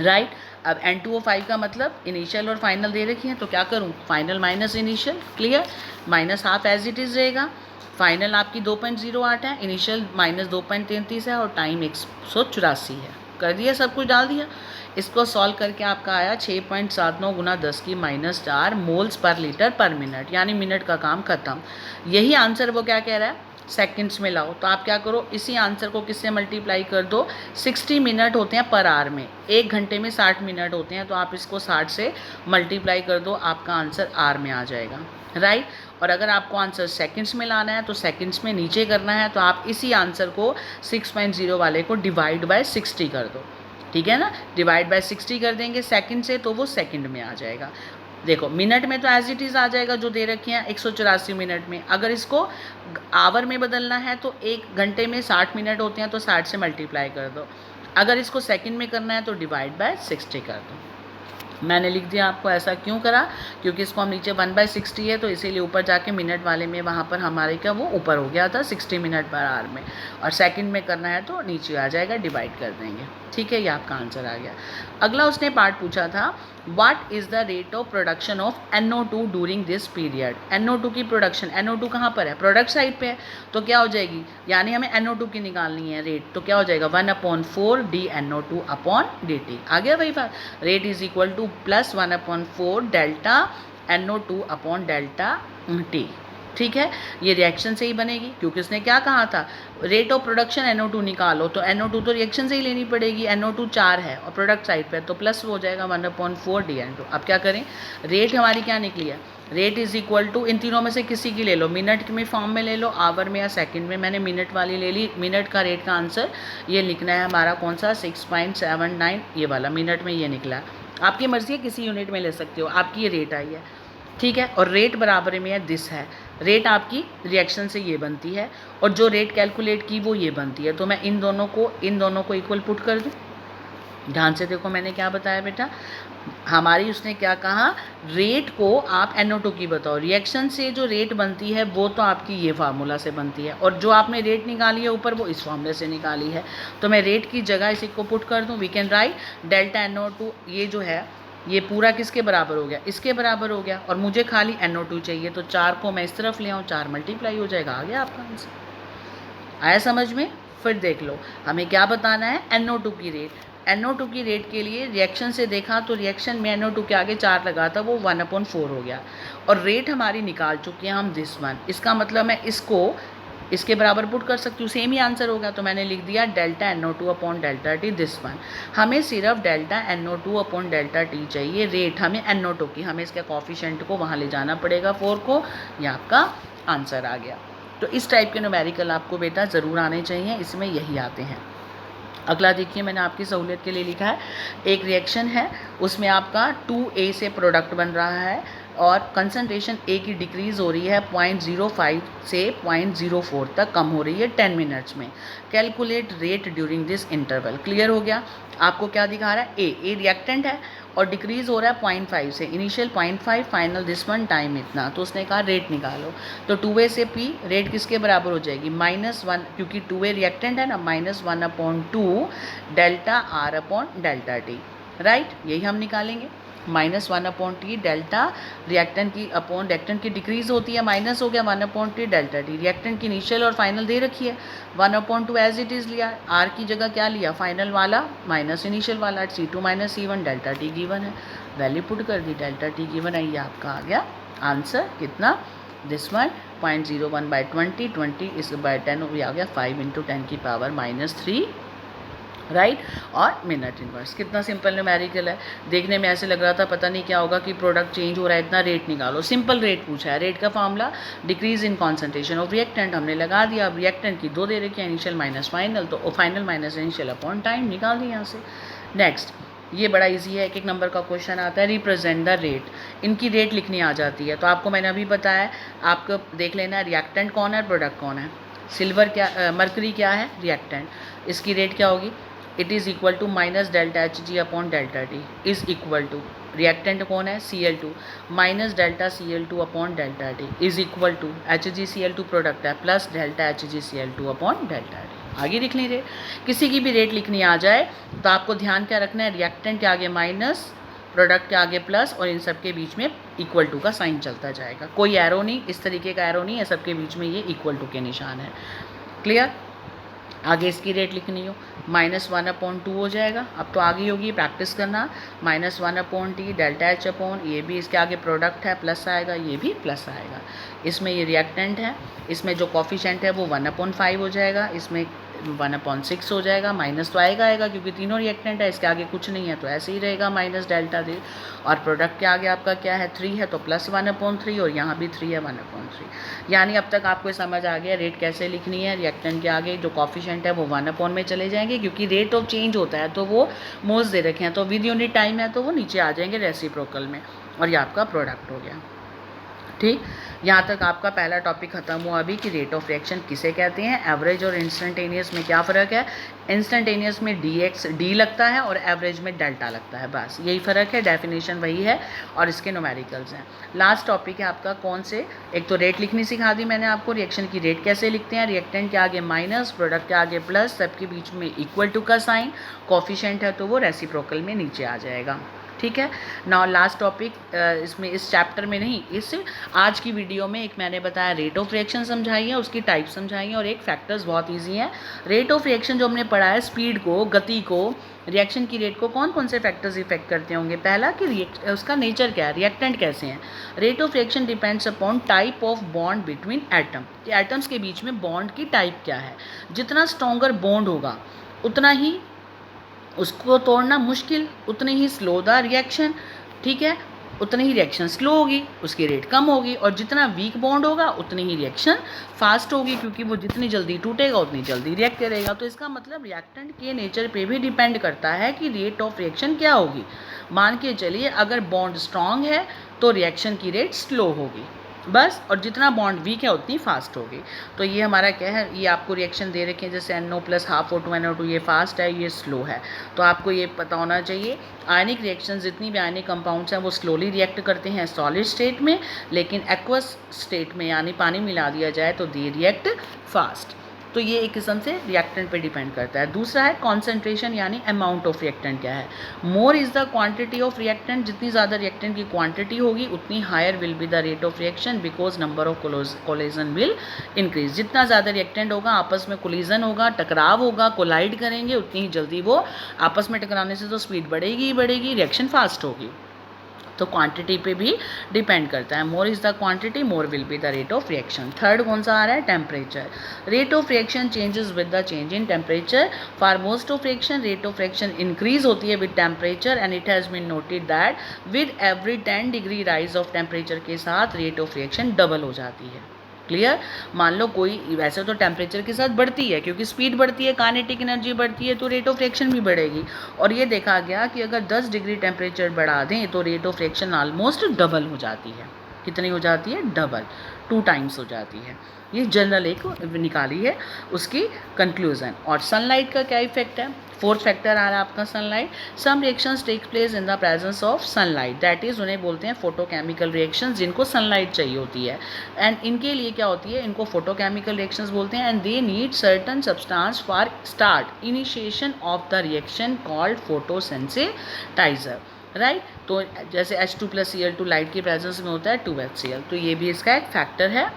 right. अब N2O5 का मतलब इनिशियल और फाइनल दे रखी है, तो क्या करूँ, final minus initial, clear. Minus half as it is रहेगा, फाइनल आपकी 2.08 है, इनिशियल माइनस 2.33 है और टाइम 184 है। कर दिया, सब कुछ डाल दिया। इसको सॉल्व करके आपका आया 6.79 गुना 10 की माइनस 4 मोल्स पर लीटर पर मिनट, यानी मिनट का काम खत्म। यही आंसर वो क्या कह रहा है, सेकंड्स में लाओ। तो आप क्या करो, इसी आंसर को किससे मल्टीप्लाई कर दो, 60 मिनट होते हैं पर आवर में, एक घंटे में 60 मिनट होते हैं, तो आप इसको 60 से मल्टीप्लाई कर दो, आपका आंसर आर में आ जाएगा, राइट। और अगर आपको आंसर सेकंड्स में लाना है तो सेकंड्स में नीचे करना है, तो आप इसी आंसर को 6.0 वाले को डिवाइड बाय 60 कर दो, ठीक है ना। डिवाइड बाय 60 कर देंगे सेकंड से, तो वो सेकंड में आ जाएगा। देखो मिनट में तो एज इट इज़ आ जाएगा जो दे रखे हैं 184 मिनट में। अगर इसको आवर में बदलना है तो एक घंटे में 60 मिनट होते हैं, तो 60 से मल्टीप्लाई कर दो। अगर इसको सेकंड में करना है तो डिवाइड बाय 60 कर दो। मैंने लिख दिया आपको, ऐसा क्यों करा, क्योंकि इसको हम नीचे 1/60 है, तो इसीलिए ऊपर जाके मिनट वाले में वहाँ पर हमारे क्या वो ऊपर हो गया था 60 मिनट पर आवर में, और सेकंड में करना है तो नीचे आ जाएगा, डिवाइड कर देंगे, ठीक है। ये आपका आंसर आ गया। अगला उसने पार्ट पूछा था, what is the rate of production of NO2 during this period. NO2 की प्रोडक्शन, NO2 कहाँ पर है, प्रोडक्ट साइड पे है, तो क्या हो जाएगी, यानी हमें NO2 की निकालनी है रेट, तो क्या हो जाएगा 1/4 dNO2 अपॉन dt। आ गया वही बात, rate is equal two plus 1/4 delta NO2 upon delta T, ठीक है। ये रिएक्शन से ही बनेगी, क्योंकि उसने क्या कहा था, रेट ऑफ प्रोडक्शन NO2 निकालो, तो NO2 तो रिएक्शन से ही लेनी पड़ेगी, NO2 4 है और प्रोडक्ट साइड पे, तो प्लस हो जाएगा 1/4 dN2। अब क्या करें, रेट हमारी क्या निकली है, रेट इज़ इक्वल टू, इन तीनों में से किसी की ले लो, मिनट में फॉर्म में ले लो, आवर में या सेकंड में। मैंने मिनट वाली ले ली, मिनट का रेट का आंसर ये लिखना है हमारा कौन सा, 6.79, ये वाला मिनट में ये निकला। आपकी मर्ज़ी है, किसी यूनिट में ले सकते हो, आपकी ये रेट आई है, ठीक है। और रेट बराबर में है दिस है, रेट आपकी रिएक्शन से ये बनती है, और जो रेट कैलकुलेट की वो ये बनती है। तो मैं इन दोनों को इक्वल पुट कर दूँ। ध्यान से देखो मैंने क्या बताया बेटा, हमारी उसने क्या कहा, रेट को आप NO2 की बताओ, रिएक्शन से जो रेट बनती है वो तो आपकी ये फार्मूला से बनती है, और जो आपने रेट निकाली है ऊपर वो इस फार्मूले से निकाली है। तो मैं रेट की जगह इसी को पुट कर दूँ, we can write delta NO2, ये जो है ये पूरा किसके बराबर हो गया, इसके बराबर हो गया, और मुझे खाली NO2 चाहिए, तो 4 को मैं इस तरफ ले आऊँ, 4 मल्टीप्लाई हो जाएगा, आ गया आपका आंसर। आया समझ में। फिर देख लो हमें क्या बताना है, NO2 की रेट। NO2 की रेट के लिए रिएक्शन से देखा तो रिएक्शन में NO2 के आगे 4 लगा था, वो 1/4 हो गया, और रेट हमारी निकाल चुके हैं हम दिस वन। इसका मतलब मैं इसको इसके बराबर पुट कर सकती हूँ, सेम ही आंसर होगा। तो मैंने लिख दिया delta NO2 upon delta T this one. हमें सिर्फ delta NO2 upon delta T चाहिए, रेट हमें NO2 की, हमें इसके कॉफिशेंट को वहाँ ले जाना पड़ेगा 4 को, ये आपका आंसर आ गया। तो इस टाइप के न्यूमेरिकल आपको बेटा ज़रूर आने चाहिए, इसमें यही आते हैं। अगला देखिए, मैंने आपकी सहूलियत के लिए लिखा है, एक रिएक्शन है, उसमें आपका 2A से प्रोडक्ट बन रहा है और कंसनट्रेशन A की डिक्रीज़ हो रही है 0.05 से 0.04 तक कम हो रही है 10 मिनट्स में। Calculate rate during this interval. Clear हो गया? आपको क्या दिखा रहा है, ए रिएक्टेंट है और डिक्रीज़ हो रहा है 0.5 से, initial 0.5, final this one time इतना। तो उसने कहा रेट निकालो। तो 2A से P रेट किसके बराबर हो जाएगी, -1, क्योंकि 2A रिएक्टेंट है ना, -1/2 delta R upon delta T, right, यही हम निकालेंगे। -1/T डेल्टा रिएक्टेंट की अपॉन रिएक्टेंट की डिक्रीज़ होती है, माइनस हो गया 1/T डेल्टा टी। रिएक्टेंट की इनिशियल और फाइनल दे रखी है, 1/2 एज इट इज़ लिया, R की जगह क्या लिया, फाइनल वाला माइनस इनिशियल वाला, C2 - C1 delta T given है, वैल्यू पुट कर दी, डेल्टा टी गिवन है, ये आपका आ गया आंसर। कितना, दिस वन 0.01/20, 20 इस बाय 10 भी आ गया 5 × 10⁻³ राइट। और मिनट इनवर्स, कितना सिंपल न्यूमेरिकल है। देखने में ऐसे लग रहा था पता नहीं क्या होगा कि प्रोडक्ट चेंज हो रहा है, इतना रेट निकालो, सिंपल रेट पूछा है। रेट का formula decrease in concentration of reactant हमने लगा दिया। अब रिएक्टेंट की 2 दे रखी है, इनिशियल माइनस फाइनल, तो final minus initial upon time निकाल दी यहाँ से। नेक्स्ट, ये बड़ा इजी है, 1-1 नंबर का क्वेश्चन आता है, रिप्रेजेंट द रेट। इनकी रेट लिखनी आ जाती है। तो आपको मैंने अभी बताया, आपको देख लेना है रिएक्टेंट कौन है, प्रोडक्ट कौन है। सिल्वर क्या, मरकरी क्या है, रिएक्टेंट, इसकी रेट क्या होगी, it is equal to minus delta Hg upon delta T is equal to, reactant कौन है, Cl2, minus delta Cl2 upon delta T is equal to HgCl2 product है plus delta HgCl2 upon delta T. आगे लिख लीजिए, किसी की भी rate लिखनी आ जाए तो आपको ध्यान क्या रखना है, रिएक्टेंट के आगे माइनस, प्रोडक्ट के आगे प्लस, और इन सब के बीच में इक्वल टू का साइन चलता जाएगा। कोई एरो नहीं, इस तरीके का एरो नहीं है, सबके बीच में ये इक्वल टू के निशान है। क्लियर? आगे इसकी रेट लिखनी हो, -1/2 हो जाएगा। अब तो आगे होगी, प्रैक्टिस करना, -1/T डेल्टा H अपॉन, ये भी इसके आगे प्रोडक्ट है, प्लस आएगा, ये भी प्लस आएगा। इसमें ये रिएक्टेंट है, इसमें जो कॉफिशेंट है वो 1/5 हो जाएगा, इसमें 1/6 हो जाएगा, माइनस तो आएगा क्योंकि तीनों रिएक्टेंट है, इसके आगे कुछ नहीं है तो ऐसे ही रहेगा माइनस डेल्टा दे। और प्रोडक्ट के आगे आपका क्या है, 3 है तो प्लस 1/3, और यहाँ भी 3 है 1/3। यानी अब तक आपको समझ आ गया रेट कैसे लिखनी है। रिएक्टेंट के आगे जो कॉफिशेंट है वो 1/, में चले जाएंगे, क्योंकि रेट ऑफ चेंज होता है तो वो मोल्स दे रखे हैं, तो विद यूनिट टाइम है तो वो नीचे आ जाएंगे रेसिप्रोकल में, और ये आपका प्रोडक्ट हो गया। ठीक, यहाँ तक आपका पहला टॉपिक खत्म हुआ अभी कि रेट ऑफ रिएक्शन किसे कहते हैं। एवरेज और इंस्टेंटेनियस में क्या फ़र्क है, इंस्टेंटेनियस में डी लगता है और एवरेज में डेल्टा लगता है, बस यही फ़र्क है, डेफिनेशन वही है और इसके न्यूमेरिकल्स हैं। लास्ट टॉपिक है आपका कौन से, एक तो रेट लिखनी सिखा दी मैंने आपको, रिएक्शन की रेट कैसे लिखते हैं, रिएक्टेंट के आगे माइनस, प्रोडक्ट के आगे प्लस, सबके बीच में इक्वल टू का साइन, कॉफिशेंट है तो वो रेसिप्रोकल में नीचे आ जाएगा। ठीक है। नाउ लास्ट टॉपिक, इसमें इस चैप्टर में नहीं, इस आज की वीडियो में एक मैंने बताया रेट ऑफ रिएक्शन समझाई है, उसकी टाइप समझाई है, और एक फैक्टर्स बहुत इजी हैं। रेट ऑफ रिएक्शन जो हमने पढ़ा है, स्पीड को, गति को, रिएक्शन की रेट को कौन कौन से फैक्टर्स इफेक्ट करते होंगे। पहला कि उसका नेचर क्या है, रिएक्टेंट कैसे हैं। Rate of reaction depends upon type of bond between atom, कि एटम्स के बीच में बॉन्ड की टाइप क्या है। जितना स्ट्रॉन्गर बॉन्ड होगा उतना ही उसको तोड़ना मुश्किल, उतनी ही स्लो द रिएक्शन, ठीक है, उतनी ही रिएक्शन स्लो होगी, उसकी रेट कम होगी। और जितना वीक बॉन्ड होगा उतनी ही रिएक्शन फास्ट होगी, क्योंकि वो जितनी जल्दी टूटेगा उतनी जल्दी रिएक्ट करेगा। तो इसका मतलब रिएक्टेंट के नेचर पे भी डिपेंड करता है कि रेट ऑफ रिएक्शन क्या होगी। मान के चलिए अगर बॉन्ड स्ट्रांग है तो रिएक्शन की रेट स्लो होगी बस, और जितना बॉन्ड वीक है उतनी फास्ट होगी। तो ये हमारा क्या है, ये आपको रिएक्शन दे रखे हैं, जैसे NO + ½ O2 NO2, ये फास्ट है, ये स्लो है। तो आपको ये पता होना चाहिए आयनिक रिएक्शन, जितनी भी आयनिक कंपाउंड्स हैं वो स्लोली रिएक्ट करते हैं सॉलिड स्टेट में, लेकिन एक्वस स्टेट में यानी पानी मिला दिया जाए तो दे रिएक्ट फास्ट। तो ये एक किस्म से रिएक्टेंट पे डिपेंड करता है। दूसरा है कॉन्सेंट्रेशन, यानी अमाउंट ऑफ रिएक्टेंट क्या है। More is the quantity of reactant, जितनी ज़्यादा रिएक्टेंट की क्वांटिटी होगी उतनी higher will be the rate of reaction, because number of collision will increase. जितना ज़्यादा रिएक्टेंट होगा, आपस में कोलिजन होगा, टकराव होगा, कोलाइड करेंगे, उतनी ही जल्दी वो आपस में टकराने से तो स्पीड बढ़ेगी ही बढ़ेगी, रिएक्शन फास्ट होगी। तो क्वांटिटी पे भी डिपेंड करता है। More is the quantity, more will be the rate of reaction. Third कौन सा आ रहा है? Temperature. Rate of reaction changes with the change in temperature. For most of reaction rate of reaction increase होती है with temperature and it has been noted that with every 10 degree rise of temperature के साथ rate of reaction double हो जाती है। Clear? मान लो कोई, वैसे तो टेम्परेचर के साथ बढ़ती है क्योंकि स्पीड बढ़ती है, काइनेटिक एनर्जी बढ़ती है, तो रेट ऑफ रिएक्शन भी बढ़ेगी। और ये देखा गया कि अगर 10 डिग्री टेम्परेचर बढ़ा दें तो rate of reaction almost double हो जाती है। कितनी हो जाती है? डबल, 2 टाइम्स हो जाती है। ये जनरल एक निकाली है उसकी कंक्लूजन। और सनलाइट का क्या इफेक्ट है? फोर्थ फैक्टर आ रहा है आपका sunlight. Some reactions take place in the presence of sunlight, that is उन्हें बोलते हैं फोटोकेमिकल रिएक्शंस, जिनको सनलाइट चाहिए होती है। एंड इनके लिए क्या होती है? इनको फोटोकेमिकल रिएक्शंस बोलते हैं। And they need certain substance for start initiation of the reaction called photosensitizer, right. तो जैसे H2+Cl2 लाइट की प्रेजेंस में होता है 2HCl, तो ये भी इसका एक फैक्टर है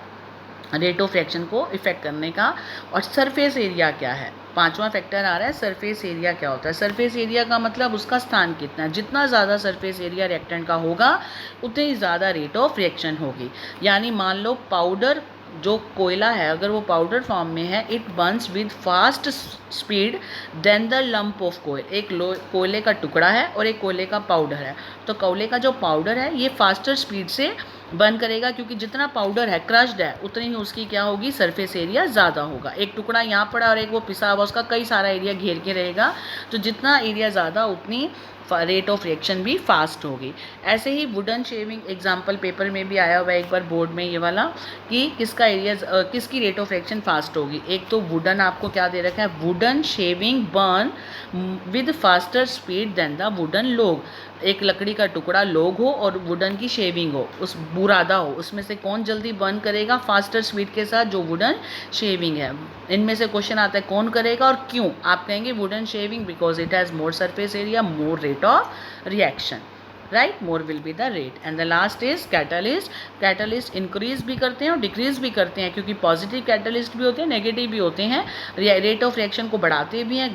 रेट ऑफ रिएक्शन को इफेक्ट करने का। और सरफेस एरिया क्या है? पांचवा फैक्टर आ रहा है सरफेस एरिया क्या होता है। सरफेस एरिया का मतलब उसका स्थान कितना है। जितना ज़्यादा सरफेस एरिया रिएक्टेंट का होगा उतनी ही ज़्यादा रेट ऑफ रिएक्शन होगी। यानी मान लो पाउडर जो कोयला है, अगर वो पाउडर फॉर्म में है, it burns with fast speed then the lump of कोयल। एक कोयले का टुकड़ा है और एक कोयले का पाउडर है, तो कोयले का जो पाउडर है ये फास्टर स्पीड से बर्न करेगा, क्योंकि जितना पाउडर है क्रश्ड है उतनी ही उसकी क्या होगी? सरफेस एरिया ज़्यादा होगा। एक टुकड़ा यहाँ पड़ा और एक वो पिसा हुआ, उसका कई सारा एरिया घेर के रहेगा, तो जितना एरिया ज़्यादा उतनी रेट ऑफ रिएक्शन भी फास्ट होगी। ऐसे ही वुडन शेविंग एग्जाम्पल पेपर में भी आया हुआ है एक बार बोर्ड में ये वाला, कि किसका एरिया किसकी रेट ऑफ रिएक्शन फास्ट होगी। एक तो वुडन आपको क्या दे रखा है? Wooden shaving burn with faster speed then the wooden log. एक लकड़ी का टुकड़ा लोग हो और वुडन की शेविंग हो, उस बुरादा हो, उसमें से कौन जल्दी बर्न करेगा? फास्टर स्पीड के साथ जो वुडन शेविंग है। इनमें से क्वेश्चन आता है कौन करेगा और क्यों? आप कहेंगे wooden shaving, because it has more surface area, more rate of reaction, right. More will be the rate. And the last is catalyst. Catalyst increase भी करते हैं और डिक्रीज भी करते हैं, क्योंकि पॉजिटिव कैटलिस्ट भी होते हैं, नेगेटिव भी होते हैं। रेट ऑफ रिएक्शन को बढ़ाते भी हैं,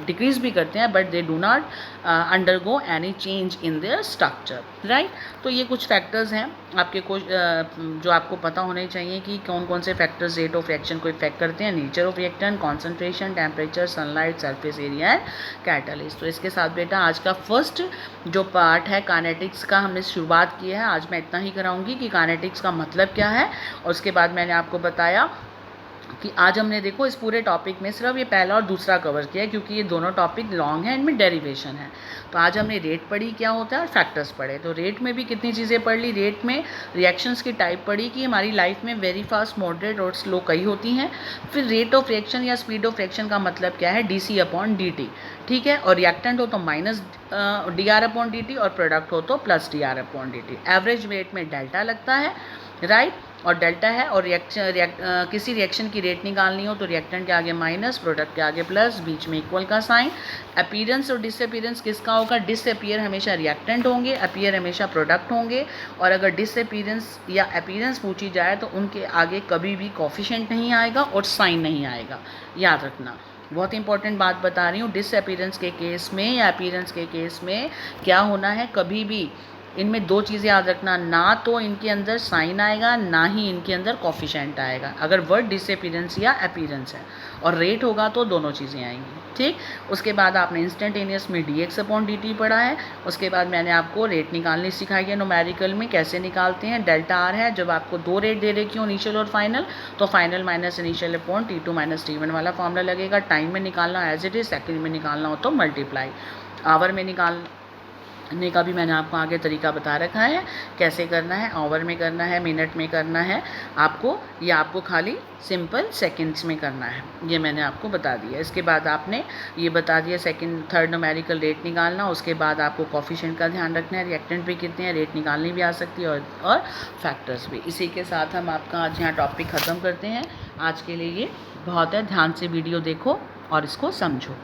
डिक्रीज भी करते हैं, but they do not undergo any change in their structure, right. तो ये कुछ फैक्टर्स हैं आपके जो आपको पता होने चाहिए कि कौन कौन से फैक्टर्स रेट ऑफ रिएक्शन को इफेक्ट करते हैं। Nature of reactant, concentration, temperature, sunlight, surface area and catalyst. तो इसके साथ बेटा आज का फर्स्ट जो पार्ट है काइनेटिक्स का हमने शुरुआत की है। आज मैं इतना ही कराऊंगी कि काइनेटिक्स का मतलब क्या है, और उसके बाद मैंने आपको बताया कि आज हमने देखो इस पूरे टॉपिक में सिर्फ ये पहला और दूसरा कवर किया है, क्योंकि ये दोनों टॉपिक लॉन्ग हैं, इनमें डेरिवेशन है। तो आज हमने रेट पढ़ी क्या होता है और फैक्टर्स पढ़े। तो रेट में भी कितनी चीज़ें पढ़ ली। रेट में रिएक्शंस की टाइप पढ़ी कि हमारी लाइफ में वेरी फास्ट, मॉडरेट और स्लो कई होती हैं। फिर रेट ऑफ रिएक्शन या स्पीड ऑफ रिएक्शन का मतलब क्या है? dC/dt, ठीक है। और रिएक्टेंट हो तो -dR/dt और प्रोडक्ट हो तो +dR/dt। एवरेज रेट में डेल्टा लगता है, राइट। और डेल्टा है, और किसी रिएक्शन की रेट निकालनी हो तो रिएक्टेंट के आगे माइनस, प्रोडक्ट के आगे प्लस, बीच में इक्वल का साइन। अपीयरेंस और डिसअपीयरेंस किसका होगा? डिसअपीयर हमेशा रिएक्टेंट होंगे, अपीयर हमेशा प्रोडक्ट होंगे। और अगर डिसअपीयरेंस या अपीयरेंस पूछी जाए तो उनके आगे कभी भी कोफिशिएंट नहीं आएगा और साइन नहीं आएगा, याद रखना। बहुत इंपॉर्टेंट बात बता रही हूँ। डिसअपीयरेंस के केस में या अपीयरेंस के केस में क्या होना है? कभी भी इनमें दो चीज़ें याद रखना, ना तो इनके अंदर साइन आएगा, ना ही इनके अंदर कोफिशिएंट आएगा, अगर वर्ड डिसअपीयरेंस या अपीयरेंस है। और रेट होगा तो दोनों चीज़ें आएंगी, ठीक। उसके बाद आपने इंस्टेंटेनियस में dx/dt पढ़ा है। उसके बाद मैंने आपको रेट निकालनी सिखाई है न्यूमेरिकल में, कैसे निकालते हैं। डेल्टा आर है, जब आपको दो रेट दे रखी हो, इनिशियल और फाइनल, तो final minus initial upon T2 - T1 वाला फॉर्मूला लगेगा। टाइम में निकालना एज इट इज, सेकंड में निकालना हो तो मल्टीप्लाई। आवर में निकालने का भी मैंने आपको आगे तरीका बता रखा है कैसे करना है। आवर में करना है, मिनट में करना है आपको, या आपको खाली सिंपल सेकंड्स में करना है, ये मैंने आपको बता दिया। इसके बाद आपने ये बता दिया सेकंड थर्ड न्यूमेरिकल रेट निकालना। उसके बाद आपको कोफिशिएंट का ध्यान रखना है, रिएक्टेंट भी कितने हैं, रेट निकालनी भी आ सकती है, और फैक्टर्स भी। इसी के साथ हम आपका आज यहाँ टॉपिक ख़त्म करते हैं। आज के लिए ये बहुत है, ध्यान से वीडियो देखो और इसको समझो।